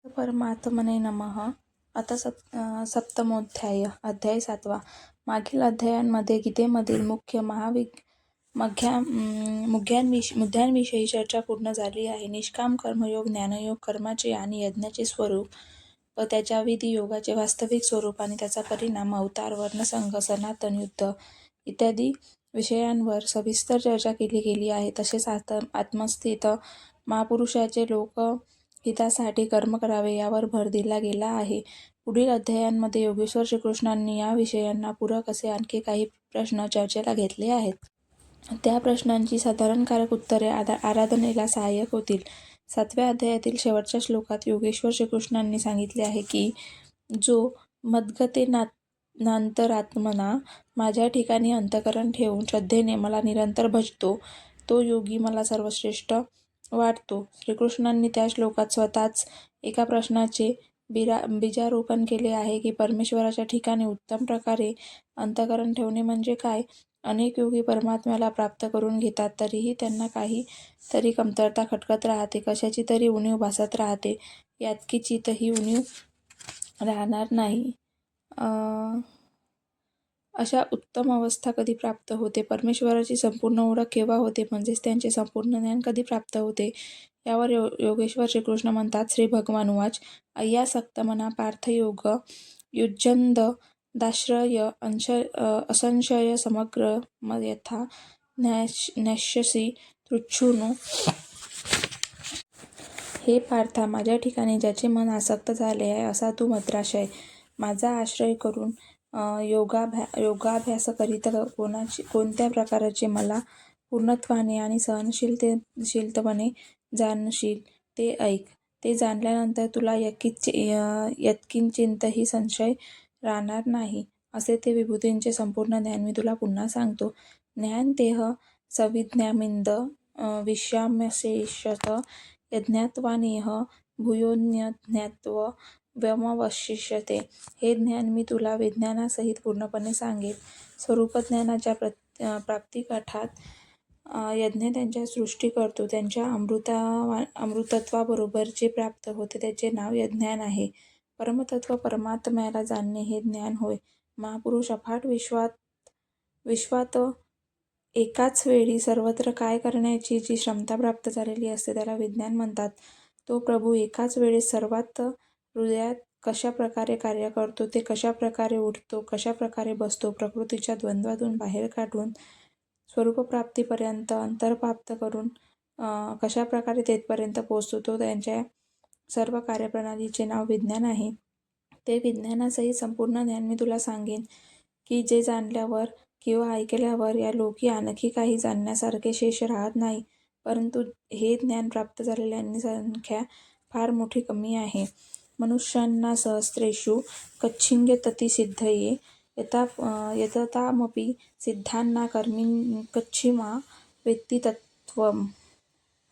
परमात्मने नमः. आता अध्याय 7. मागील अध्यायांमध्ये गीतेमधील मुद्द्यांविषयी चर्चा पूर्ण झाली आहे. निष्काम कर्मयोग, ज्ञानयोग, कर्माचे आणि यज्ञाचे स्वरूप व त्याच्या विधी योगाचे वास्तविक स्वरूप आणि त्याचा परिणाम, अवतार, वर्णसंग, सनातन, युद्ध इत्यादी विषयांवर सविस्तर चर्चा केली गेली आहे. तसेच आत्मस्थित महापुरुषाचे लोकहितासाठी कर्म करावे यावर भर दिला गेला आहे. पुढील अध्यायांमध्ये योगेश्वर श्रीकृष्णांनी या विषयांना पूरक असे आणखी काही प्रश्न चर्चेला घेतले आहेत. त्या प्रश्नांची साधारणकारक उत्तरे आराधनेला सहाय्यक होतील. 7व्या अध्यायातील शेवटच्या श्लोकात योगेश्वर श्रीकृष्णांनी सांगितले आहे की, जो मद्गतेनांतरात्मना माझ्या ठिकाणी अंतःकरण ठेवून श्रद्धेने मला निरंतर भजतो, तो योगी मला सर्वश्रेष्ठ वाटतो. श्रीकृष्णांनी त्या श्लोकात स्वतःच एका प्रश्नाचे बीजारोपण केले आहे की, परमेश्वराच्या ठिकाणी उत्तम प्रकारे अंतःकरण ठेवणे म्हणजे काय? अनेक योगी परमात्म्याला प्राप्त करून घेतात, तरीही त्यांना काही तरी कमतरता खटकत राहते, कशाची तरी उणीव भासत राहते. यातकीचितही उणीव राहणार नाही. अशा उत्तम अवस्था कधी प्राप्त होते? परमेश्वराची संपूर्ण ओळख केव्हा होते? म्हणजेच त्यांचे संपूर्ण ज्ञान कधी प्राप्त होते? यावर योगेश्वर श्रीकृष्ण म्हणतात. श्री भगवान उवाच. अय्यासक्तमना पार्थयोग युज्यन्द दाश्रय असंशय समग्र यथा न्यस्यसि तृच्छृणु. हे पार्था, माझ्या ठिकाणी ज्याचे मन आसक्त झाले आहे, असा तू मद्राशय माझा आश्रय करून योगाभ्यास करीत कोणत्या प्रकारचे मला पूर्णत्वाने आणि सहनशीलतेने जाणशील ते ऐक. ते जाणल्यानंतर तुला यत्किंचितही संशय राहणार नाही. असे ते विभूतींचे संपूर्ण ज्ञान मी तुला पुन्हा सांगतो. ज्ञान तेह सविज्ञामिंद विश्यामशेषत यज्ञात्वानेह भूयोऽन्यज्ञात्वमवशिष्यते. हे ज्ञान मी तुला विज्ञानासहित पूर्णपणे सांगेन. स्वरूपज्ञानाच्या प्राप्तिकाठात यज्ञ त्यांच्या सृष्टी करतो. त्यांच्या अमृतत्वाबरोबर जे प्राप्त होते त्याचे नाव यज्ञान आहे. परमतत्व परमात्म्याला जाणणे हे ज्ञान होय. महापुरुष अफाट विश्वात एकाच वेळी सर्वत्र काय करण्याची जी क्षमता प्राप्त झालेली असते त्याला विज्ञान म्हणतात. तो प्रभू एकाच वेळेस सर्वात हृदयात कशा प्रकारे कार्य करतो, ते कशा प्रकारे उठतो, कशा प्रकारे बसतो, प्रकृतीच्या द्वंद्वातून बाहेर काढून स्वरूपप्राप्तीपर्यंत अंतर्प्राप्त करून कशा प्रकारे तेथपर्यंत पोहोचतो, तो त्यांच्या सर्व कार्यप्रणालीचे नाव विज्ञान आहे. ते विज्ञानासहित संपूर्ण ज्ञान मी तुला सांगेन की, जे जाणल्यावर किंवा ऐकल्यावर या लोकी आणखी काही जाणण्यासारखे शेष राहत नाही. परंतु हे ज्ञान प्राप्त झालेल्यांची संख्या फार मोठी कमी आहे. मनुष्याणां सहस्रेषु कच्छिंगतति सिद्धये यततामपि सिद्धांना कच्छिमा वेत्ति तत्त्वम्.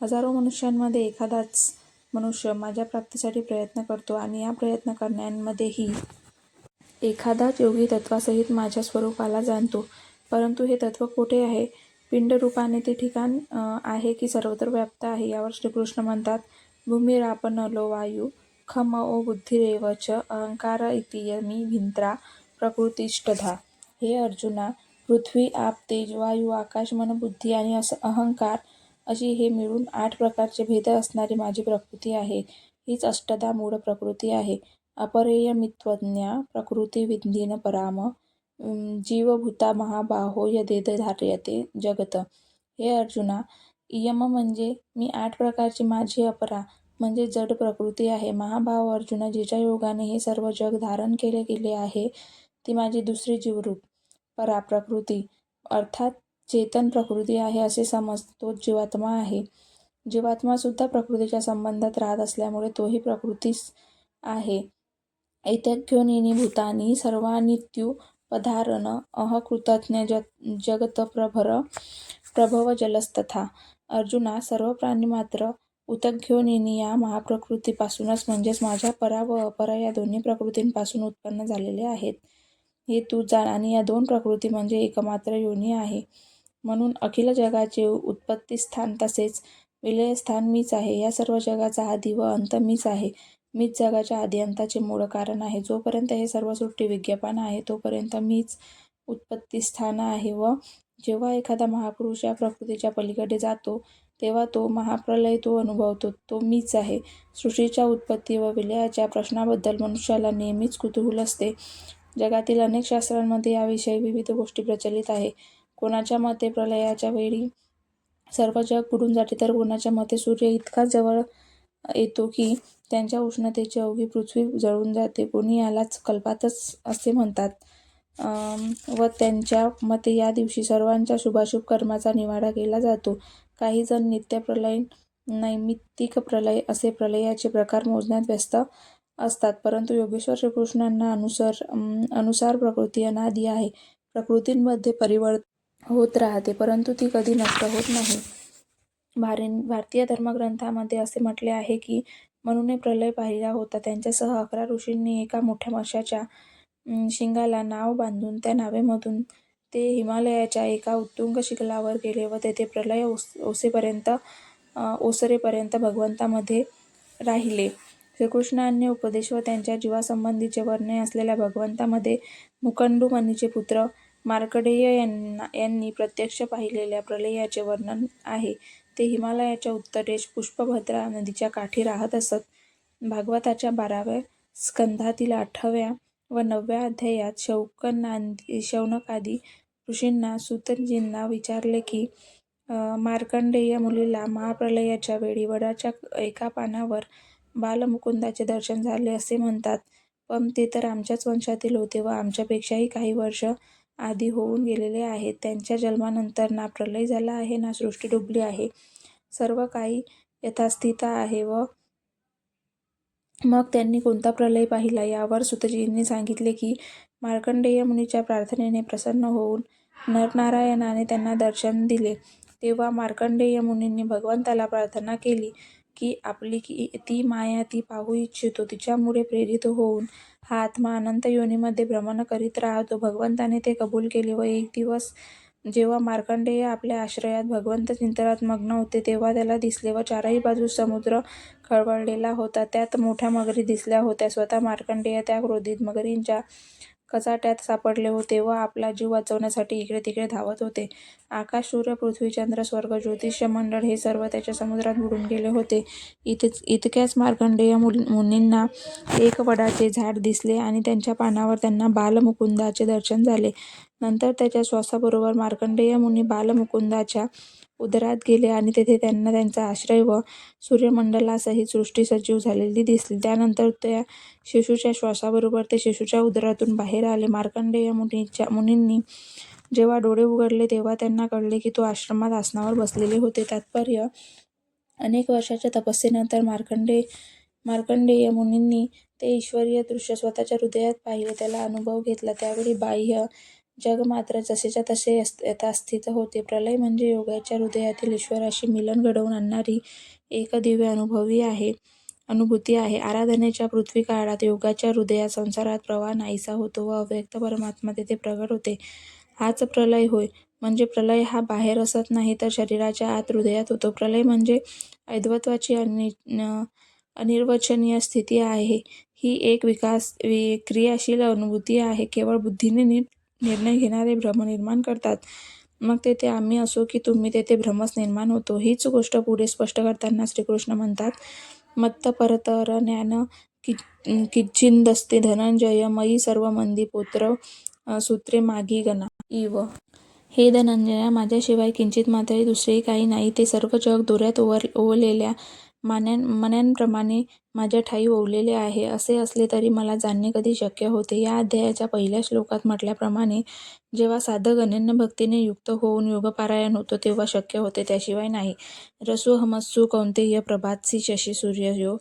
हजारो मनुष्यांमध्ये एखादाच मनुष्य माझ्या प्राप्तीसाठी प्रयत्न करतो आणि या प्रयत्न करणाऱ्यांमध्येही एखादाच योगी तत्त्वासहित माझ्या स्वरूपाला जाणतो. परंतु हे तत्त्व कोठे आहे? पिंडरूपाने ते ठिकाण आहे की सर्वत्र व्याप्त आहे? यावर श्रीकृष्ण म्हणतात. भूमिराप नलो वायू खम ओ बुद्धिरेव च अहंकार इतीयमी भिंत्रा प्रकृतिष्ठधा. हे अर्जुना, पृथ्वी, आप, तेज, वायू, आकाश, मन, बुद्धी आणि अहंकार अशी हे मिळून 8 प्रकारचे भेद असणारी माझी प्रकृती आहे. हीच अष्टधा मूळ प्रकृती आहे. अपरेयमित्वज्ञा प्रकृती विद्धीन पराम जीवभूता महाबाहो यदेधार्यते जगत. हे अर्जुना, इयम म्हणजे मी 8 प्रकारची माझी अपरा म्हणजे जड प्रकृती आहे. महाभाव अर्जुना, जिच्या योगाने हे सर्व जग धारण केले गेले आहे ती माझी दुसरी जीवरूप परा प्रकृती अर्थात चेतन प्रकृती आहे असे समज. तोच जीवात्मा आहे. जीवात्मा सुद्धा प्रकृतीच्या संबंधात राहत असल्यामुळे तोही प्रकृतीच आहे. ऐतद्योनीनि भूतानि सर्वानीत्युपधारन् अहकृतज्ञ जगत्प्रभव जलस्तथा. अर्जुना, सर्व प्राणी मात्र उतघ्योनीनी या महाप्रकृतीपासूनच म्हणजेच माझ्या परा व अपरा या दोन्ही प्रकृतींपासून उत्पन्न झालेले आहेत. हे तू जाण. आणि या 2 प्रकृती म्हणजे एकमात्र योनी आहे. म्हणून अखिल जगाचे उत्पत्तीस्थान तसेच विलयस्थान मीच आहे. या सर्व जगाचा आदी व अंत मीच आहे. मीच जगाच्या आद्यंताचे मूळ कारण आहे. जोपर्यंत हे सर्व सृष्टी विद्यमान आहे तोपर्यंत मीच उत्पत्तीस्थान आहे व जेव्हा एखादा महापुरुष या प्रकृतीच्या पलीकडे जातो तेव्हा तो महाप्रलय तो अनुभवतो. तो मीच आहे. सृष्टीच्या उत्पत्ती व विलयाच्या प्रश्नाबद्दल मनुष्याला नेहमीच कुतूहल असते. जगातील अनेक शास्त्रांमध्ये याविषयी विविध गोष्टी प्रचलित आहे. कोणाच्या मते प्रलयाच्या वेळी सर्व जग बुडून जाते तर कोणाच्या मते सूर्य इतका जवळ येतो की त्यांच्या उष्णतेची अवघी पृथ्वी जळून जाते. कोणी यालाच कल्पातच असे म्हणतात. व त्यांच्या मते या दिवशी सर्वांच्या शुभाशुभ कर्माचा निवाडा केला जातो. काही जण नित्यप्रलय, नैमित्तिक प्रलय असे प्रलयाचे प्रकार मोजण्यात व्यस्त असतात. परंतु योगेश्वर श्रीकृष्णांना अनुसार प्रकृती अनादि आहे. प्रकृतीमध्ये परिवर्तन होत राहते परंतु ती कधी नष्ट होत नाही. भारतीय धर्मग्रंथामध्ये असे म्हटले आहे की मनुने प्रलय पाहिला होता. त्यांच्यासह 11 ऋषींनी एका मोठ्या माशाच्या शिंगाला नाव बांधून त्या नावेमधून ते हिमालयाच्या एका उत्तुंग शिखरावर गेले व तेथे प्रलय ओसरेपर्यंत भगवंतामध्ये राहिले. श्रीकृष्णांचे उपदेश व त्यांच्या जीवासंबंधीचे वर्णन असलेल्या भगवंतामध्ये मुकंदू मुनीचे पुत्र मार्कंडेय यांनी प्रत्यक्ष पाहिलेल्या प्रलयाचे वर्णन आहे. ते हिमालयाच्या उत्तरेस पुष्पभद्रा नदीच्या काठी राहत असत. भागवताच्या 12व्या स्कंधातील 8व्या व 9व्या अध्यायात शौनकादी ऋषींना सूतजींना विचारले की मार्कंडेय मुनीला महाप्रलयाच्या वेळी वडाच्या एका पानावर बालमुकुंदाचे दर्शन झाले असे म्हणतात. पण ते तर आमच्याच वंशातील होते व आमच्यापेक्षाही काही वर्ष आधी होऊन गेलेले आहेत. त्यांच्या जन्मानंतर ना प्रलय झाला आहे ना सृष्टी डुबली आहे. सर्व काही यथास्थित आहे. व मग त्यांनी कोणता प्रलय पाहिला? यावर सूतजींनी सांगितले की मार्कंडेय मुनीच्या प्रार्थनेने प्रसन्न होऊन नरनारायणाने त्यांना दर्शन दिले. तेव्हा मार्कंडेय मुनींनी भगवंताला प्रार्थना केली की आपली ती माया ती पाहू इच्छितो. तिच्यामुळे प्रेरित होऊन हा आत्मा अनंत योनीमध्ये भ्रमण करीत राहतो. भगवंताने ते कबूल केले व एक दिवस जेव्हा मार्कंडेय आपल्या आश्रयात भगवंत चिंतनात मग्न होते तेव्हा त्याला दिसले व चारही बाजूस समुद्र खळबळलेला होता. त्यात मोठ्या मगरी दिसल्या होत्या. स्वतः मार्कंडेय त्या क्रोधित मगरींच्या कचाट्यात सापडले होते व आपला जीव वाचवण्यासाठी इकडे तिकडे धावत होते. आकाश, सूर्य, पृथ्वी, चंद्र, स्वर्ग, ज्योतिष्य मंडळ हे सर्व त्याच्या समुद्रात बुडून गेले होते. इतक्याच मार्कंडेय मुनींना एक वडाचे झाड दिसले आणि त्यांच्या पानावर त्यांना बालमुकुंदाचे दर्शन झाले. नंतर त्याच्या श्वासाबरोबर मार्कंडेय मुनी बालमुकुंदाच्या उदरात गेले आणि तेथे त्यांना त्यांचा आश्रय व सूर्यमंडलासहित सृष्टी सजीव झालेली दिसली. त्यानंतर त्या शिशूच्या श्वासाबरोबर ते शिशूच्या उदरातून बाहेर आले. मार्कंडेय मुनींनी जेव्हा डोळे उघडले तेव्हा त्यांना कळले की तो आश्रमात आसनावर बसलेले होते. तात्पर्य: अनेक वर्षाच्या तपस्येनंतर मार्कंडेय मुनींनी ते ईश्वरीय दृश्य स्वतःच्या हृदयात पाहिले, त्याला अनुभव घेतला. त्यावेळी बाह्य जग मात्र जसेच्या तसे यथास्थित होते. प्रलय म्हणजे योगाच्या हृदयातील ईश्वराशी मिलन घडवून आणणारी एक दिव्य अनुभूती आहे. आराधनेच्या पृथ्वी काळात योगाच्या हृदयात संसारात प्रवाह नाहीसा होतो व अव्यक्त परमात्मा तेथे प्रगट होते. हाच प्रलय होय. म्हणजे प्रलय हा बाहेर असत नाही तर शरीराच्या आत हृदयात होतो. प्रलय म्हणजे अद्वैताची अनिर्वचनीय स्थिती आहे. ही एक क्रियाशील अनुभूती आहे. केवळ बुद्धीने निर्णय घेणारे भ्रम निर्माण करतात. मग तेथे आम्ही असो की तुम्ही तेथे भ्रमच निर्माण होतो. हीच गोष्ट पुढे स्पष्ट करताना श्रीकृष्ण म्हणतात, मत्त परतर ज्ञान किंचिदस्ति धनंजय मयि सर्वमंदी पोत्र सूत्रे मागी गणा इव. हे धनंजया, माझ्याशिवाय किंचित मात्रही दुसरेही काही नाही. ते सर्व जग दोऱ्यात ओवलेल्या मण्यांप्रमाणे माझ्या ठायी ओवलेले आहे. असे असले तरी मला जाणणे कधी शक्य होते? या अध्यायाच्या पहिल्या श्लोकात म्हटल्याप्रमाणे जेव्हा साधक अनन्य भक्तीने युक्त होऊन योगपारायण होतो तेव्हा शक्य होते, त्याशिवाय नाही. रसोऽहमस्सु कौन्तेय प्रभासी शशी सूर्ययो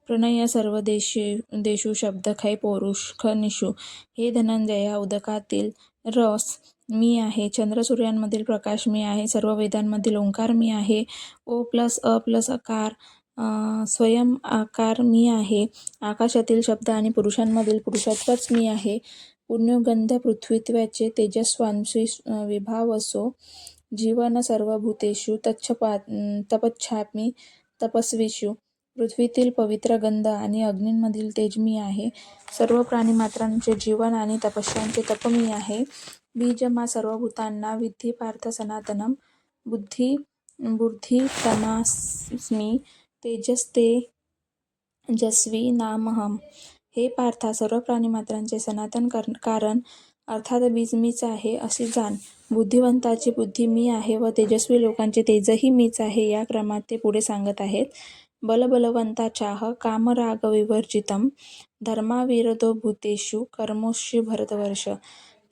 प्रणय सर्व देषु शब्दखै पौरुषनिषु. हे धनंजया, उदकातील रस मी आहे. चंद्र सूर्यांमधील प्रकाश मी आहे. सर्व वेदांमधील ओंकार मी आहे. ओ प्लस अ प्लस अकार स्वयं आकार मी आहे. आकाशातील शब्द आणि पुरुषांमधील पुरुषत्वच मी आहे. पुण्योगंध पृथ्वीत्वाचे तेजस्वांशी विभावसो जीवन सर्वभूतेषु तपच्छामि तपस्विषु. पृथ्वीतील पवित्र गंध आणि अग्नींमधील तेज मी आहे. सर्व प्राणीमात्रांचे जीवन आणि तपस्यांचे तप मी आहे. बीजमा सर्वभूतांना विद्धी पार्थ सनातनम. बुद्धी तमास्मी तेजस्वी नामहम. हे पार्था, सर्व प्राणीमात्रांचे सनातन कारण अर्थात बीज मीच आहे असे जाण. बुद्धिवंताची बुद्धी मी आहे व तेजस्वी लोकांचे तेजही मीच आहे. या क्रमात ते पुढे सांगत आहेत. बलबलवंताचाह कामराग विवर्जितम. धर्माविरतो भूतेषु कर्मोषी भरतवर्ष.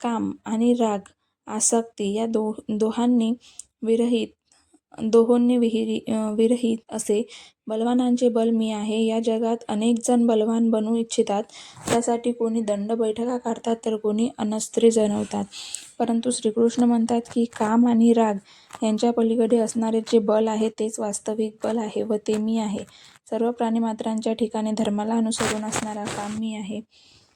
काम आणि राग, आसक्ती या दोहोंनी विरहित असे बलवानांचे बल मी आहे. या जगात अनेक जण बलवान बनू इच्छितात. त्यासाठी कोणी दंड बैठका काढतात तर कोणी अनस्त्रे जनवतात. परंतु श्रीकृष्ण म्हणतात की काम आणि राग यांच्या पलीकडे असणारे जे बल आहे तेच वास्तविक बल आहे व ते मी आहे. सर्व प्राणीमात्रांच्या ठिकाणी धर्माला अनुसरून असणारा काम मी आहे.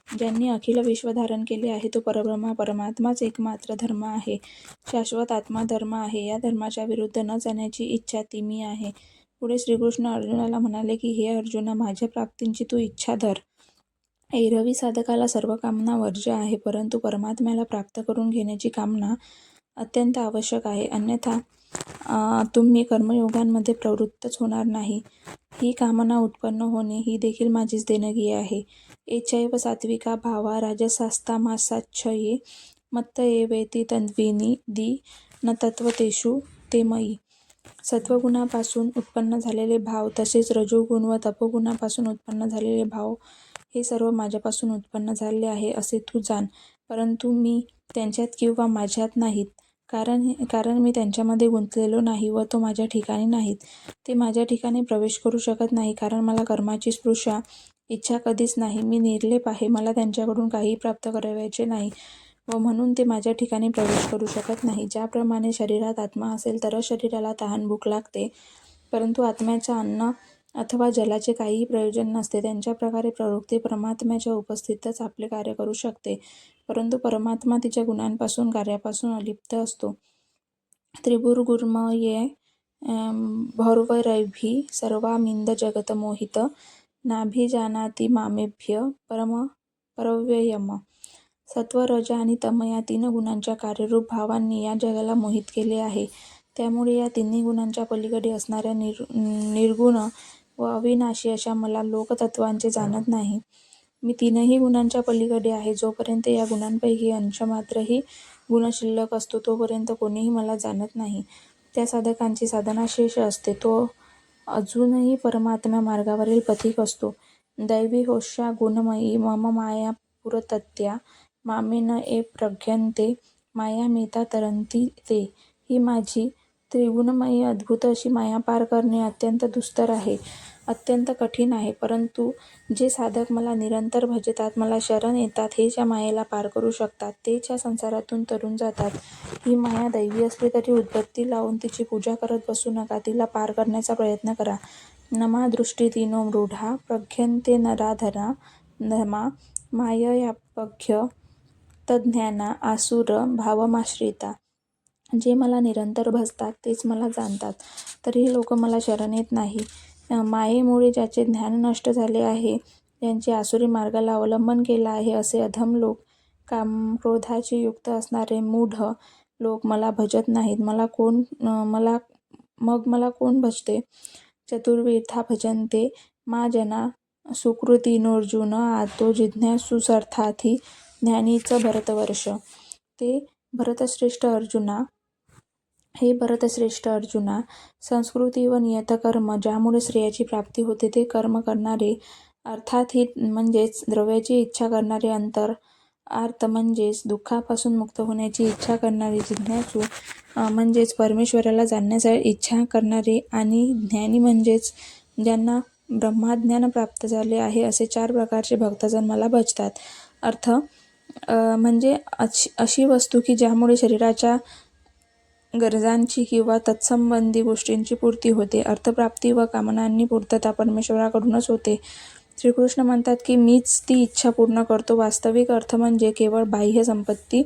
ज्यांनी अखिल विश्व धारण केले आहे तो परब्रह्म परमात्माच एकमात्र धर्म आहे. शाश्वत आत्मा धर्म आहे. या धर्माच्या विरुद्ध न जाण्याची इच्छा ती मी आहे. पुढे श्रीकृष्ण अर्जुनाला म्हणाले की हे अर्जुना, माझ्या प्राप्तींची तू इच्छा धर. एरवी साधकाला सर्व कामना वर्ज्य आहे, परंतु परमात्म्याला प्राप्त करून घेण्याची कामना अत्यंत आवश्यक आहे. अन्यथा तुम्ही कर्मयोगांमध्ये प्रवृत्तच होणार नाही. ही कामना उत्पन्न होणे ही देखील माझीच देणगी आहे. एचैव सात्विका भावा राजसास्तामासाच्छये मत्त एवेति तद्विनी दी न तत्वतेषु ते मयी. सत्वगुणापासून उत्पन्न झालेले भाव तसेच रजोगुण व तपोगुणापासून उत्पन्न झालेले भाव हे सर्व माझ्यापासून उत्पन्न झाले आहे असे तू जाण. परंतु मी त्यांच्यात किंवा माझ्यात नाहीत, कारण मी त्यांच्यामध्ये गुंतलेलो नाही व तो माझ्या ठिकाणी नाहीत. ते माझ्या ठिकाणी प्रवेश करू शकत नाही, कारण मला कर्माची स्पृशा इच्छा कधीच नाही. मी निर्लेप आहे, मला त्यांच्याकडून काहीही प्राप्त करावयाचे नाही व म्हणून ते माझ्या ठिकाणी प्रवेश करू शकत नाही. ज्याप्रमाणे शरीरात आत्मा असेल तरच शरीराला तहान-भूक लागते, परंतु आत्म्याच्या अन्न अथवा जलाचे काहीही प्रयोजन नसते, त्यांच्या प्रकारे प्रवृत्ती परमात्म्याच्या उपस्थितच आपले कार्य करू शकते. परंतु परमात्मा तिच्या गुणांपासून कार्यापासून अलिप्त असतो. त्रिभुर्गुरुमये भौर्वैरभि सर्वामिंद जगत मोहित. नाभिजानाति मामेभ्य परमव्ययम्. सत्व, रज आणि तम या 3 गुणांच्या कार्यरूप भावांनी या जगाला मोहित केले आहे. त्यामुळे या तिन्ही गुणांच्या पलीकडे असणाऱ्या निर्गुण व अविनाशी अशा मला लोकतत्त्वांचे जाणत नाही. मी 3ही गुणांच्या पलीकडे आहे. जोपर्यंत या गुणांपैकी अंशमात्रही गुण शिल्लक असतो तोपर्यंत कोणीही मला जाणत नाही. त्या साधकांची साधना शेष असते. तो अजूनही परमात्म्या मार्गावरील पथिक असतो. दैवी होष्या गुणमयी मम माया पुरतत्या. मामेन ए प्रज्ञन्ते मायामेता तरन्ति ते. ही माझी त्रिगुणमयी अद्भुत अशी माया पार करणे अत्यंत दुस्तर आहे, अत्यंत कठीण आहे. परंतु जे साधक मला निरंतर भजतात, मला शरण येतात, हेच या मायेला पार करू शकतात. तेच या संसारातून तरून जातात. ही माया दैवी असली तरी उदबत्ती लावून तिची पूजा करत बसू नका. तिला पार करण्याचा प्रयत्न करा. नमा दृष्टिहीनो मूढा प्रज्ञन्ते नराधमा. माययापघ्य तज्ज्ञाना आसुर भावमाश्रिता. जे मला निरंतर भजतात तेच मला जाणतात, तरीही लोक मला शरण येत नाही. मायेमुळे ज्याचे ज्ञान नष्ट झाले आहे, ज्यांचे आसुरी मार्गाला अवलंबन केला आहे, असे अधम लोक, कामक्रोधाचे युक्त असणारे मूढ लोक मला भजत नाहीत. मला कोण भजते? चतुर्विधा भजन्ते मा जना सुकृतिनोऽर्जुन. आतो जिज्ञासुरर्थार्थी ज्ञानीच भरतवर्ष. हे भरतश्रेष्ठ अर्जुना, संस्कृती व नियतकर्म ज्यामुळे श्रेयाची प्राप्ती होते ते कर्म करणारे, अर्थातहित म्हणजेच द्रव्याची इच्छा करणारे, आर्त म्हणजेच दुःखापासून मुक्त होण्याची इच्छा करणारे, जिज्ञासू म्हणजेच परमेश्वराला जाणण्याची इच्छा करणारे आणि ज्ञानी म्हणजेच ज्यांना ब्रह्मज्ञान प्राप्त झाले आहे, असे 4 प्रकारचे भक्तजन मला भजतात. अर्थ म्हणजे अशी वस्तू की ज्यामुळे शरीराच्या गरजांची किंवा तत्संबंधी गोष्टींची पूर्ती होते. अर्थप्राप्ती व कामनांनी पूर्तता परमेश्वराकडूनच होते. श्रीकृष्ण म्हणतात की मीच ती इच्छा पूर्ण करतो. वास्तविक अर्थ म्हणजे केवळ बाह्य संपत्ती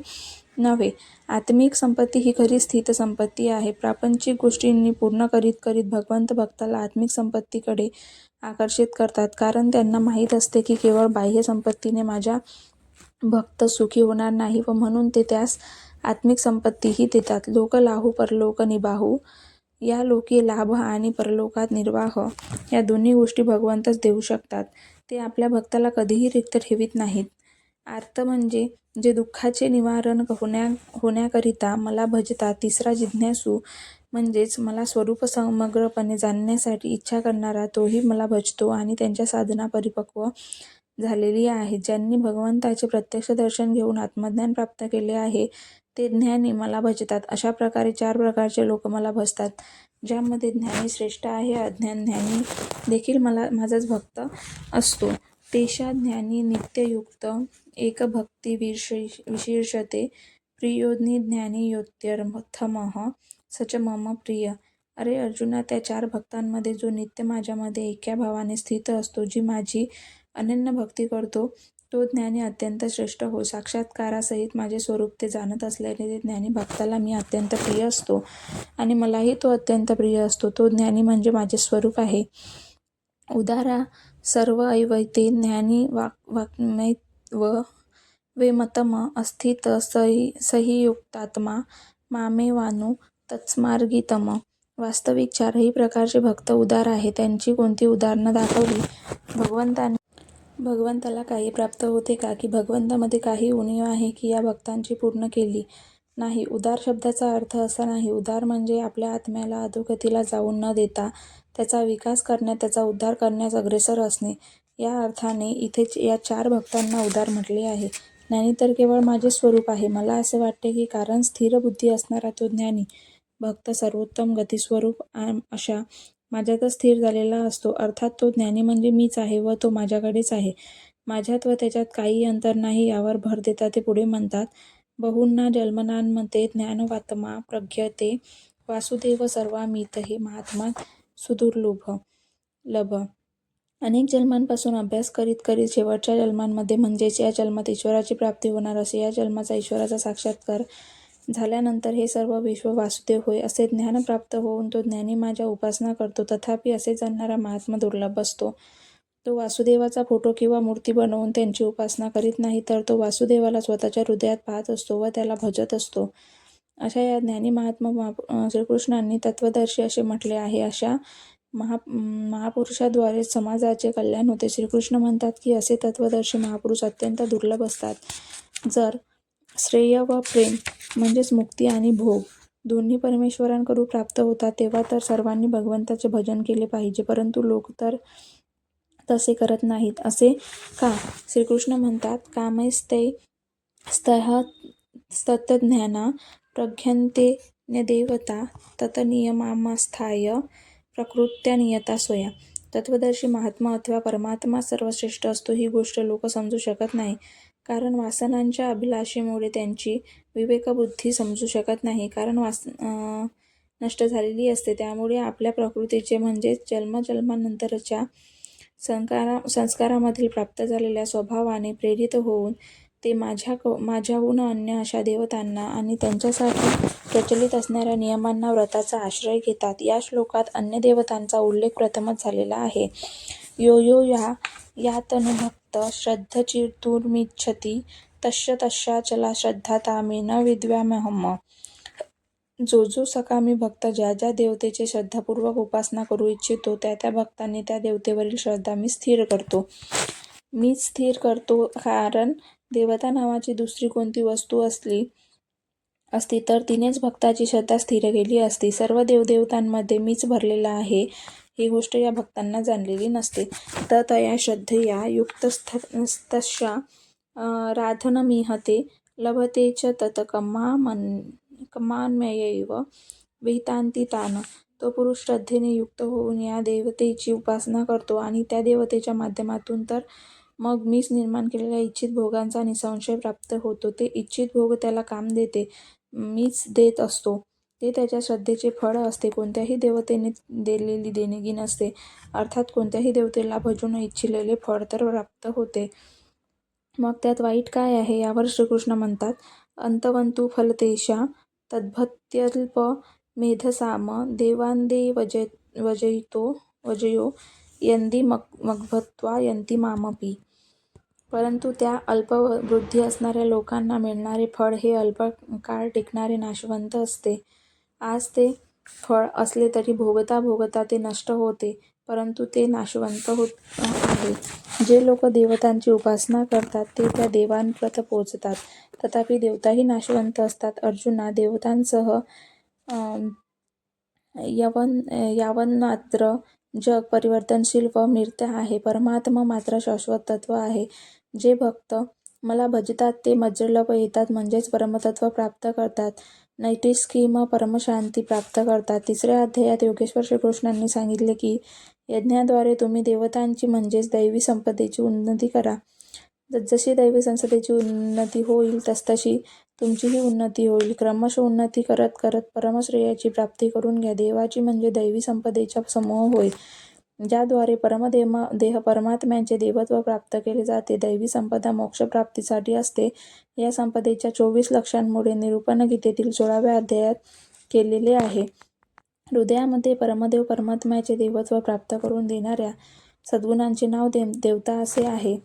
नव्हे. आत्मिक संपत्ती ही खरी स्थित संपत्ती आहे. प्रापंचिक गोष्टींनी पूर्ण करीत करीत भगवंत भक्ताला आत्मिक संपत्तीकडे आकर्षित करतात, कारण त्यांना माहीत असते की केवळ बाह्य संपत्तीने माझा भक्त सुखी होणार नाही व म्हणून ते त्यास आत्मिक संपत्तीही देतात. लोक लाहू परलोक निबाहू, या लोकी लाभ आणि परलोकात निर्वाह या दोन्ही गोष्टी भगवंतच देऊ शकतात. ते आपल्या भक्ताला कधीही रिक्त ठेवीत नाहीत. आर्त म्हणजे जे दुःखाचे निवारण होण्याकरिता मला भजतात. तिसरा जिज्ञासू म्हणजेच मला स्वरूप समग्रपणे जाणण्यासाठी इच्छा करणारा, तोही मला भजतो आणि त्यांच्या साधना परिपक्व झालेली आहे. ज्यांनी भगवंताचे प्रत्यक्ष दर्शन घेऊन आत्मज्ञान प्राप्त केले आहे ते ज्ञानी मला भजतात. अशा प्रकारे 4 प्रकारचे लोक मला भजतात, ज्यामध्ये ज्ञानी श्रेष्ठ आहे. अज्ञान ज्ञानी देखील माझाच भक्त असतो. तेषा ज्ञानी नित्ययुक्त एक भक्ती विशीर्षते प्रियोज्ञ ज्ञानी योत्यर्थमः सच मम प्रिय. अरे अर्जुना, त्या 4 भक्तांमध्ये जो नित्य माझ्यामध्ये एका भावाने स्थित असतो, जी माझी अनन्य भक्ती करतो, तो ज्ञानी अत्यंत श्रेष्ठ हो. साक्षात्कारासहित माझे स्वरूप ते जाणत असल्याने ते ज्ञानी भक्ताला मी अत्यंत प्रिय असतो आणि मलाही तो अत्यंत प्रिय असतो. तो ज्ञानी म्हणजे माझे स्वरूप आहे. उदारा सर्व ऐवैते ज्ञानी वेमतम अस्थित सही युक्तात्मा मामेवानु तत्स्मार्गितम. वास्तविक 4ही प्रकारचे भक्त उदार आहे. त्यांची कोणती उदाहरणं दाखवली? भगवंताला काही प्राप्त होते का? की भगवंतामध्ये काही उणीव आहे की या भक्तांची पूर्ण केली नाही? उदार शब्दाचा अर्थ असा नाही. उदार म्हणजे आपल्या आत्म्याला अधोगतीला जाऊ न देता त्याचा विकास करण्यात, त्याचा उद्धार करण्यास अग्रेसर असणे, या अर्थाने इथे या 4 भक्तांना उदार म्हटले आहे. ज्ञानी तर केवळ माझे स्वरूप आहे. मला असे वाटते की कारण स्थिर बुद्धी असणारा तो ज्ञानी भक्त सर्वोत्तम गतिस्वरूप अशा माझ्यातच स्थिर झालेला असतो. अर्थात तो ज्ञानी म्हणजे मीच आहे व तो माझ्याकडेच आहे. माझ्यात व त्याच्यात काही अंतर नाही, यावर भर देता ते पुढे म्हणतात. बहुना जन्मनांमध्ये ज्ञानवात्मा प्रज्ञते वासुदेव सर्वामितहि महात्मा सुदुर्लभ. अनेक जन्मांपासून अभ्यास करीत करीत शेवटच्या जन्मांमध्ये म्हणजेच या जन्मात ईश्वराची प्राप्ती होणार असे या जन्माचा ईश्वराचा साक्षात्कार झाल्यानंतर हे सर्व विश्व वासुदेव होय असे ज्ञान प्राप्त होऊन तो ज्ञानी माझ्या उपासना करतो. तथापि असे जाणणारा महात्मा दुर्लभ असतो. तो वासुदेवाचा फोटो किंवा मूर्ती बनवून त्यांची उपासना करीत नाही, तर तो वासुदेवाला स्वतःच्या हृदयात पाहत असतो व त्याला भजत असतो. अशा या ज्ञानी महात्मा श्रीकृष्णांनी तत्वदर्शी असे म्हटले आहे. अशा महापुरुषाद्वारे समाजाचे कल्याण होते. श्रीकृष्ण म्हणतात की असे तत्वदर्शी महापुरुष अत्यंत दुर्लभ असतात. जर श्रेय व प्रेम म्हणजेच मुक्ती आणि भोग दोन्ही परमेश्वरांकडून प्राप्त होतात, तेव्हा तर सर्वांनी भगवंताचे भजन केले पाहिजे. परंतु लोक तर तसे करत नाहीत. असे का? श्रीकृष्ण म्हणतात, कामैस्तै स्ततज्ञाना प्रज्ञन्ते न्यदेवता ततनियमामास्थाय प्रकृत्या नियता स्वया. तत्वदर्शी महात्मा अथवा परमात्मा सर्वश्रेष्ठ असतो ही गोष्ट लोक समजू शकत नाही, कारण वासनांच्या अभिलाषेमुळे त्यांची विवेकबुद्धी समजू शकत नाही. कारण नष्ट झालेली असते. त्यामुळे आपल्या प्रकृतीचे म्हणजेच जन्मजन्मांनंतरच्या संस्कारामधील प्राप्त झालेल्या स्वभावाने प्रेरित होऊन ते माझ्याहून अन्य अशा देवतांना आणि त्यांच्यासाठी प्रचलित असणाऱ्या नियमांना, व्रताचा आश्रय घेतात. या श्लोकात अन्य देवतांचा उल्लेख प्रथमच झालेला आहे. यो यो यातनुभक्त श्रद्धचिर्तुमिच्छति तस्य तस्याचला श्रद्धा मे न विद्याम्यहम्. जो सकामी भक्त ज्या ज्या देवतेचे श्रद्धापूर्वक उपासना करू इच्छितो, त्या त्या भक्तांनी त्या देवतेवरील श्रद्धा मी स्थिर करतो. मीच स्थिर करतो, कारण देवता नावाची दुसरी कोणती वस्तू असती तर तिनेच भक्ताची श्रद्धा स्थिर केली असती. सर्व देवदेवतांमध्ये मीच भरलेला आहे ही गोष्ट या भक्तांना जाणलेली नसते. तया श्रद्धया युक्तस्तस्या राधनमिहते लभते च तत् कमान्मयैव विहितान्ति तान्. तो पुरुष श्रद्धेने युक्त होऊन या देवतेची उपासना करतो आणि त्या देवतेच्या माध्यमातून तर मग मीच निर्माण केलेल्या इच्छित भोगांचा निसंशय प्राप्त होतो. ते इच्छित भोग त्याला काम देते, मीच देत असतो. ते त्याच्या श्रद्धेचे फळ असते. कोणत्याही देवतेने दिलेली देणगी नसते. अर्थात कोणत्याही देवतेला भजून इच्छिलेले फळ तर प्राप्त होते. मग त्यात वाईट काय आहे? यावर श्रीकृष्ण म्हणतात, अंतवन्तु फलतेषां तद्भक्त्यल्पमेधसाम् देवान्देवजयो यंदी मग्भत्वा यंती मामपि. परंतु त्या अल्पबुद्धी असणाऱ्या लोकांना मिळणारे फळ हे अल्पकाळ टिकणारे नाशवंत असते. आज ते फळ असले तरी भोगता भोगता ते नष्ट होते, परंतु ते नाशवंत होत आहे. जे लोक देवतांची उपासना करतात ते त्या देवांपर्यंत पोचतात. तथापि देवताही नाशवंत असतात. अर्जुना, देवतांसह यावन्मात्र जग परिवर्तनशील व मिथ्या आहे. परमात्मा मात्र शाश्वत तत्व आहे. जे भक्त मला भजतात ते मज्जलोप येतात, म्हणजेच परमतत्व प्राप्त करतात. नैष्ठिकीम परमशांती प्राप्त करतात. 3ऱ्या अध्यायात योगेश्वर श्रीकृष्णांनी सांगितले की यज्ञाद्वारे तुम्ही देवतांची म्हणजेच दैवी संपदेची उन्नती करा. जसजशी दैवी संपदेची उन्नती होईल तसतशी तुमचीही उन्नती होईल. क्रमशः उन्नती करत करत परमश्रेयाची प्राप्ती करून घ्या. देवाची म्हणजे दैवी संपदेचा समूह होय, ज्याद्वारे परमदेह परमात्म्याचे देवत्व प्राप्त केले जाते. दैवी संपदा मोक्षप्राप्तीसाठी असते. या संपदेच्या 24 लक्षणांमुळे निरूपण गीतेतील 16व्या अध्यायात केलेले आहे. हृदयामध्ये परमदेव परमात्म्याचे देवत्व प्राप्त करून देणाऱ्या सद्गुणांचे नाव देवता असे आहे.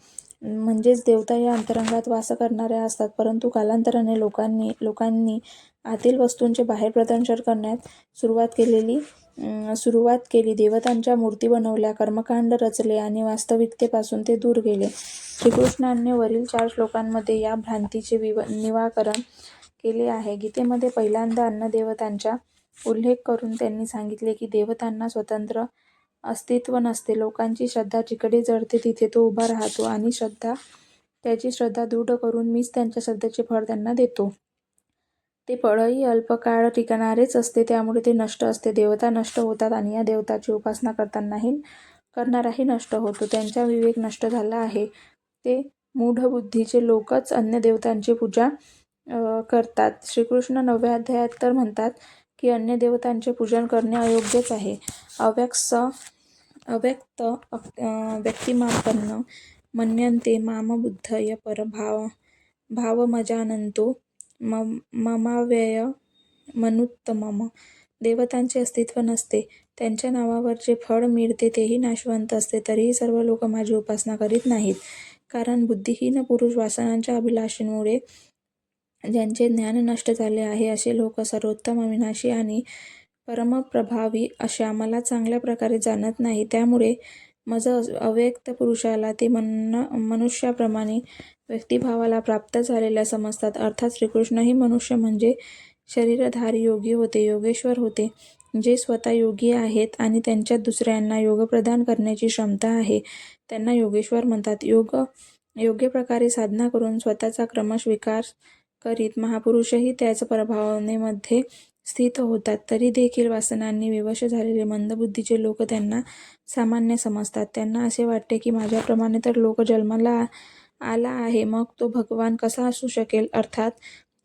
म्हणजेच देवता या अंतरंगात वास करणाऱ्या असतात. परंतु कालांतराने लोकांनी आतील वस्तूंचे बाहेर प्रदर्शन करण्यास सुरुवात केली. देवतांच्या मूर्ती बनवल्या, कर्मकांड रचले आणि वास्तविकतेपासून ते दूर गेले. श्रीकृष्णाने वरील 4 श्लोकांमध्ये या भ्रांतीचे निवारण केले आहे. गीतेमध्ये पहिल्यांदा अन्नदेवतांचा उल्लेख करून त्यांनी सांगितले की देवतांना स्वतंत्र अस्तित्व नसते. लोकांची श्रद्धा जिकडे जडते तिथे तो उभा राहतो आणि त्याची श्रद्धा दृढ करून मीच त्यांच्या श्रद्धेचे फळ त्यांना देतो. ते फळही अल्पकाळ टिकणारेच असते, त्यामुळे ते नष्ट असते. देवता नष्ट होतात आणि या देवताची उपासना करणाराही नष्ट होतो. त्यांचा विवेक नष्ट झाला आहे. ते मूढबुद्धीचे लोकच अन्य देवतांची पूजा करतात. श्रीकृष्ण 9व्या अध्यायात तर म्हणतात की अन्य देवतांचे पूजन करणे अयोग्यच आहे. अव्यक्त व्यक्तिमापन्न मन्यन्ते माम बुद्धय भावमजानन्तो ममाव्ययमनुत्तमम्. देवतांचे अस्तित्व नसते. त्यांच्या नावावर जे फळ मिळते तेही नाशवंत असते. तरीही सर्व लोक माझी उपासना करीत नाहीत. कारण बुद्धिहीन पुरुष वासनांच्या अभिलाषेमुळे ज्यांचे ज्ञान नष्ट झाले आहे असे लोक सर्वोत्तम, अविनाशी आणि परमप्रभावी अशा मला चांगल्या प्रकारे जाणत नाही. त्यामुळे मज अव्यक्त पुरुषाला ते मनुष्याप्रमाणे व्यक्तिभावाला प्राप्त झालेल्या समजतात. अर्थात श्रीकृष्णही मनुष्य म्हणजे शरीरधारी योगी होते, योगेश्वर होते, जे स्वतः योगी आहेत आणि त्यांच्यात दुसऱ्यांना योग प्रदान करण्याची क्षमता आहे. त्यांना योगेश्वर म्हणतात. योग्य प्रकारे साधना करून स्वतःचा क्रमस्वीकार करीत महापुरुषही त्याच प्रभावनेमध्ये स्थित होतात. तरी देखील वासनांनी विवश झालेले मंदबुद्धीचे लोक त्यांना सामान्य समजतात. त्यांना असे वाटते की माझ्याप्रमाणे तर लोक जन्माला आला आहे, मग तो भगवान कसा असू शकेल. अर्थात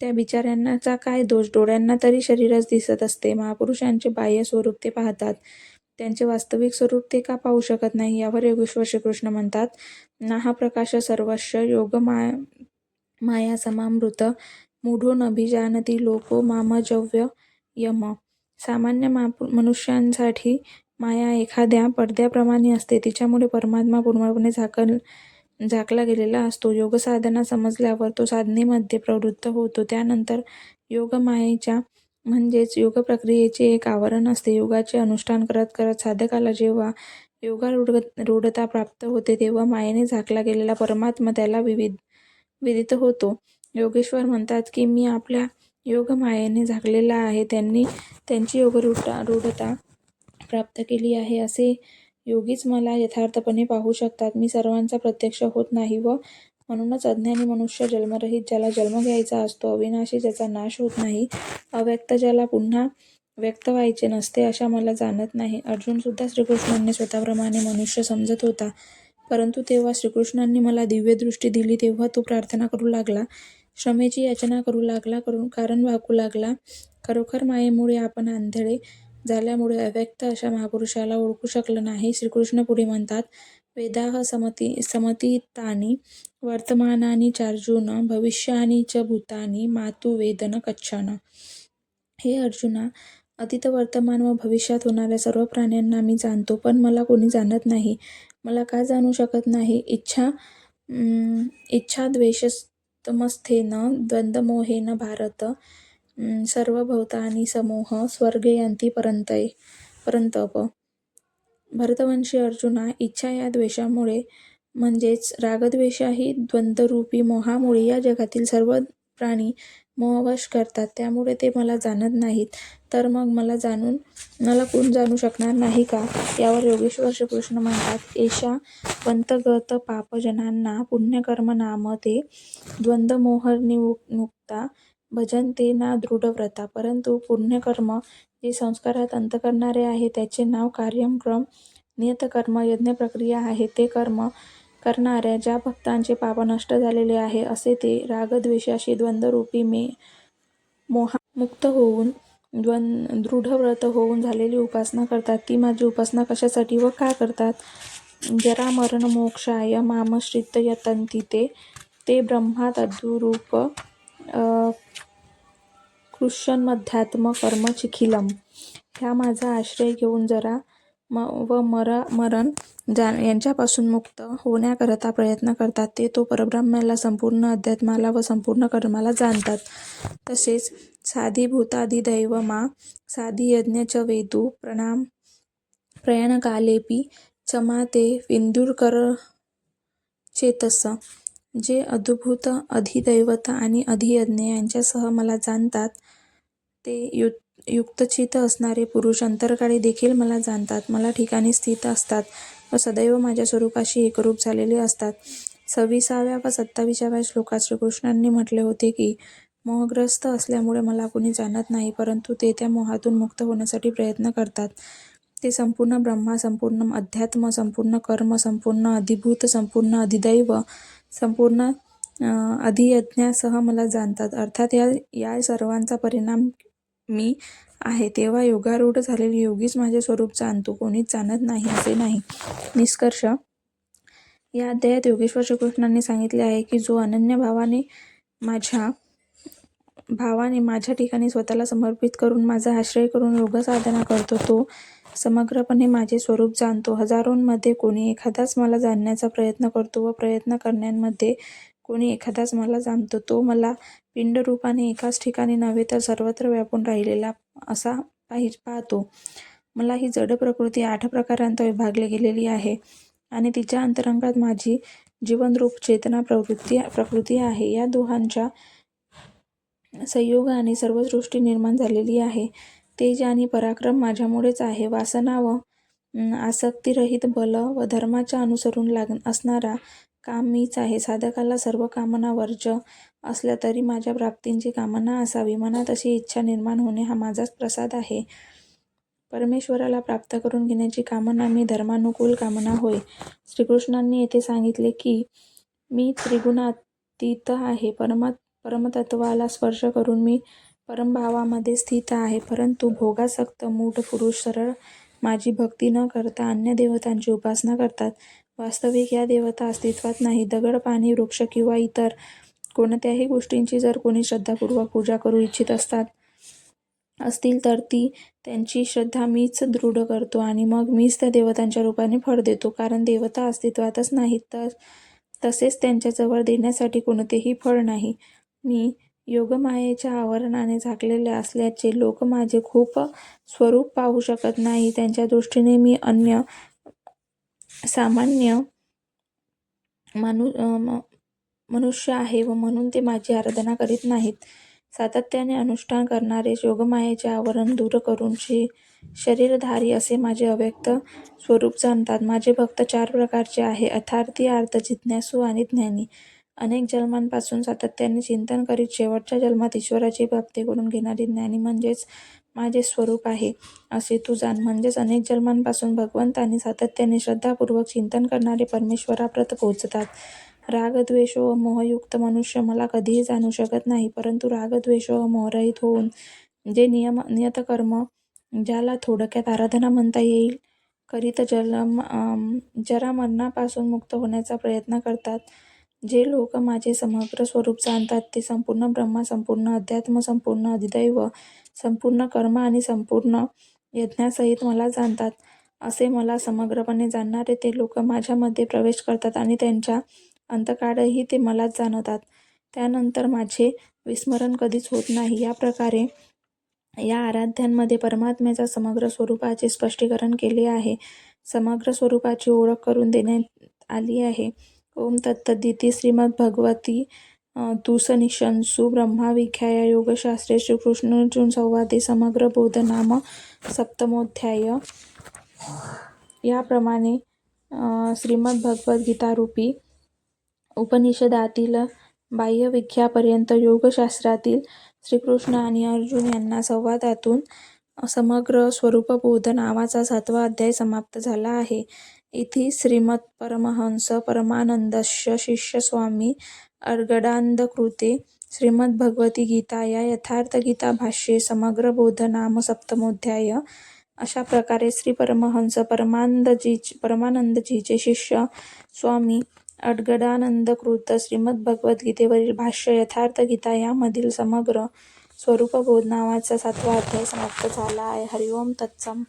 त्या बिचाऱ्यांचा काय दोष, डोळ्यांना तरी शरीरच दिसत असते. महापुरुषांचे बाह्य स्वरूप ते पाहतात, त्यांचे वास्तविक स्वरूप ते का पाहू शकत नाही. यावर योगेश्वर श्रीकृष्ण म्हणतात, नाह प्रकाश सर्वस्य योग माया समामृत मूढो नभिजानती लोको मामजव्ययम्. सामान्य मनुष्यांसाठी माया एखाद्या पडद्याप्रमाणे असते. तिच्यामुळे परमात्मा पूर्णपणे झाकला गेलेला असतो. योगसाधना समजल्यावर तो साधनेमध्ये प्रवृत्त होतो. त्यानंतर योगमायेच्या म्हणजेच योग प्रक्रियेचे एक आवरण असते. योगाचे अनुष्ठान करत करत साधकाला जेव्हा योगारूढता प्राप्त होते तेव्हा मायेने झाकला गेलेला परमात्मा त्याला विदित होतो. योगेश्वर म्हणतात की मी आपल्या योगमायेने झाकलेला आहे. त्यांनी त्यांची योगारूढता प्राप्त केली आहे असे योगीच मला यथार्थपणे पाहू शकतात. मी सर्वांचा प्रत्यक्ष होत नाही व म्हणूनच अज्ञानी मनुष्य जन्मरहित, ज्याला जन्म घ्यायचा असतो, अविनाशी, ज्याचा नाश होत नाही, अव्यक्त, ज्याला पुन्हा व्यक्त व्हायचे नसते, अशा मला जाणत नाही. अर्जुन सुद्धा श्रीकृष्णांनी स्वतःप्रमाणे मनुष्य समजत होता. परंतु तेव्हा श्रीकृष्णांनी मला दिव्य दृष्टी दिली तेव्हा तो प्रार्थना करू लागला, क्षमेची याचना करू लागला, कारण वाकू लागला. खरोखर मायेमुळे आपण आंधळे झाल्यामुळे अव्यक्त अशा महापुरुषाला ओळखू शकलं नाही. श्रीकृष्ण पुढे म्हणतात, वेदाः समतीतानि वर्तमानानि चार्जुन भविष्यानि च भूतानि मातु वेद न कच्छन. हे अर्जुना, अतीत, वर्तमान व भविष्यात होणाऱ्या सर्व प्राण्यांना मी जाणतो, पण मला कोणी जाणत नाही. मला का जाणू शकत नाही? इच्छाद्वेषतमस्थेन द्वंद्वमोहेन भारत सर्वभूतानि समूह स्वर्गे यान्ति परन्तप. भरतवंशी अर्जुना, इच्छा या द्वेषामुळे म्हणजेच रागद्वेषाही द्वंद्वरूपी मोहामुळे या जगातील सर्व प्राणी मोहवश करतात. त्यामुळे ते मला जाणत नाहीत. तर मग मला कोण जाणू शकणार नाही का? यावर योगेश्वर श्रीकृष्ण म्हणतात, एषा वंतगत पापजनांना पुण्यकर्म नाम ते द्वंद्वमोहनिर्मुक्ता भजन्ते ना दृढव्रता. परंतु पुण्यकर्म जे संस्कारात अंत करणारे आहे, त्याचे नाव कार्यम, क्रम, नियतकर्म, यज्ञप्रक्रिया आहे. ते कर्म करणाऱ्या ज्या भक्तांचे पाप नष्ट झालेले आहे, असे ते रागद्वेषाशी द्वंद्वरूपी मोहामुक्त होऊन दृढव्रत होऊन झालेली उपासना करतात. ती माझी उपासना कशासाठी व का करतात? जरामरणमोक्षाय मामश्रित्य यतन्ति ते ब्रह्मादरूप कृष्णमध्यात्म कर्मचिखिलम्. ह्या माझा आश्रय घेऊन जरा व मरण यांच्यापासून मुक्त होण्याकरता प्रयत्न करतात. ते तो परब्रह्माला, संपूर्ण अध्यात्माला व संपूर्ण कर्माला जाणतात. तसेच साधिभूताधिदैव मा साधियज्ञ च वेदू प्रयाणकालेपि च मा ते विदुर्करचेतस. जे अद्भुत, अधिदैवत आणि अधियज्ञ यांच्यासह मला जाणतात, ते युक्तचित्त असणारे पुरुष अंतरकाळी देखील मला जाणतात, मला ठिकाणी स्थित असतात व सदैव माझ्या स्वरूपाशी एकरूप झालेले असतात. 26व्या व 27व्या श्लोकात श्रीकृष्णांनी म्हटले होते की, मोहग्रस्त असल्यामुळे मला कोणी जाणत नाही, परंतु ते त्या मोहातून मुक्त होण्यासाठी प्रयत्न करतात. ते संपूर्ण ब्रह्मा, संपूर्ण अध्यात्म, संपूर्ण कर्म, संपूर्ण अधिभूत, संपूर्ण अधिदैव, संपूर्ण अधियज्ञासह मला जाणतात. अर्थात या सर्वांचा परिणाम मी आहे. तेव्हा योगारूढ झालेले योगीच माझे स्वरूप जाणतो, कोणीच जाणत नाही असे नाही. निष्कर्ष. या अध्यायात योगेश्वर श्रीकृष्णांनी सांगितले आहे की, जो अनन्य भावाने माझ्या ठिकाणी स्वतःला समर्पित करून माझा आश्रय करून योगसाधना करतो, तो समग्रपणे माझे स्वरूप जाणतो. हजारोंमध्ये कोणी एखादाच मला जाणण्याचा प्रयत्न करतो व प्रयत्न करणाऱ्यांमध्ये कोणी एखादाच मला जाणतो. तो मला पिंडरूपाने एकाच ठिकाणी नव्हे तर सर्वत्र व्यापून राहिलेला असा पाहतो. मला ही जड प्रकृती 8 प्रकारांत विभागली गेलेली आहे आणि तिच्या अंतरंगात माझी जीवनरूप चेतना प्रकृती आहे. या दोहांच्या संयोगाने सर्व सृष्टी निर्माण झालेली आहे. तेज आणि पराक्रम माझ्यामुळेच आहे. वासना व आसक्तिरहित बल व धर्माच्या अनुसरून असणारा काम मीच आहे. साधकाला सर्व कामना वर्ज्य असल्या तरी माझ्या प्राप्तींची कामना असावी, मनात अशी इच्छा निर्माण होणे हा माझाच प्रसाद आहे. परमेश्वराला प्राप्त करून घेण्याची कामना मी धर्मानुकूल कामना होय. श्रीकृष्णांनी येथे सांगितले की, मी त्रिगुणातीत आहे. परमतत्वाला स्पर्श करून मी परमभावामध्ये स्थित आहे. परंतु भोगासक्त मूढ पुरुष सरळ माझी भक्ती न करता अन्य देवतांची उपासना करतात. वास्तविक या देवता अस्तित्वात नाही. दगड, पाणी, वृक्ष किंवा इतर कोणत्याही गोष्टींची जर कोणी श्रद्धापूर्वक पूजा करू इच्छित असतील तर त्यांची श्रद्धा मीच दृढ करतो आणि मग मीच त्या देवतांच्या रूपाने फळ देतो. कारण देवता अस्तित्वातच नाहीत, तसेच त्यांच्याजवळ देण्यासाठी कोणतेही फळ नाही. मी योगमायेच्या आवरणाने झाकलेले असल्याचे लोक माझे खूप स्वरूप पाहू शकत नाही. त्यांच्या दृष्टीने मी अन्य सामान्य मनुष्य आहे व म्हणून ते माझी आराधना करीत नाहीत. सातत्याने अनुष्ठान करणारे योगमायेचे आवरण दूर करून शरीरधारी असे माझे अव्यक्त स्वरूप जाणतात. माझे भक्त 4 प्रकारचे आहे: अर्थार्थी, अर्थ, जिज्ञासू आणि ज्ञानी. अनेक जन्मांपासून सातत्याने चिंतन करीत शेवटच्या जन्मात ईश्वराची प्राप्ती करून घेणारी ज्ञानी म्हणजेच माझे स्वरूप आहे, असे तू जाण. म्हणजेच अनेक जन्मांपासून भगवंतांनी सातत्याने श्रद्धापूर्वक चिंतन करणारे परमेश्वराप्रत पोचतात. रागद्वेष व मोहयुक्त मनुष्य मला कधीही जाणू शकत नाही. परंतु रागद्वेष व मोहरहित होऊन जे नियतकर्म, ज्याला थोडक्यात आराधना म्हणता येईल, करीत जरामरणापासून मुक्त होण्याचा प्रयत्न करतात, जे लोक माझे समग्र स्वरूप जाणतात ते संपूर्ण ब्रह्मा, संपूर्ण अध्यात्म, संपूर्ण अधिदैव, संपूर्ण कर्म आणि संपूर्ण यज्ञासहित मला जाणतात. असे मला समग्रपणे जाणणारे ते लोक माझ्यामध्ये प्रवेश करतात आणि त्यांच्या अंतकाळही ते मलाच जाणतात. त्यानंतर माझे विस्मरण कधीच होत नाही. या प्रकारे या आराध्यांमध्ये परमात्म्याच्या समग्र स्वरूपाचे स्पष्टीकरण केले आहे. समग्र स्वरूपाची ओळख करून देण्यात आली आहे. ओम तत्सदिती. श्रीमद्भगवती तुसनिषत्सु ब्रह्मविख्याया योगशास्त्रे श्रीकृष्णार्जुन संवादे समग्र बोध नाम सप्तमोध्याय. याप्रमाणे श्रीमद्भगवद्गीतारूपी उपनिषदातील बाह्यविख्यापर्यंत योगशास्त्रातील श्रीकृष्ण आणि अर्जुन यांना संवादातून समग्र स्वरूपबोध नावाचा 7वा अध्याय समाप्त झाला आहे. इति श्रीमत्परमहंस परमानंदस्य शिष्य स्वामी अड्गडानंदकृते श्रीमद्भगवती गीताया यथार्थगीता भाष्ये समग्र बोध नाम सप्तमोध्याय. अशा प्रकारे श्री परमहंस परमानंदजीचे शिष्य स्वामी अड्गडानंदकृत श्रीमद्भगवद्गीतेवरील भाष्य यथार्थगीता यामधील समग्र स्वरूपबोध नावाचा 7वा अध्याय समाप्त झाला आहे. हरिओम तत्सम.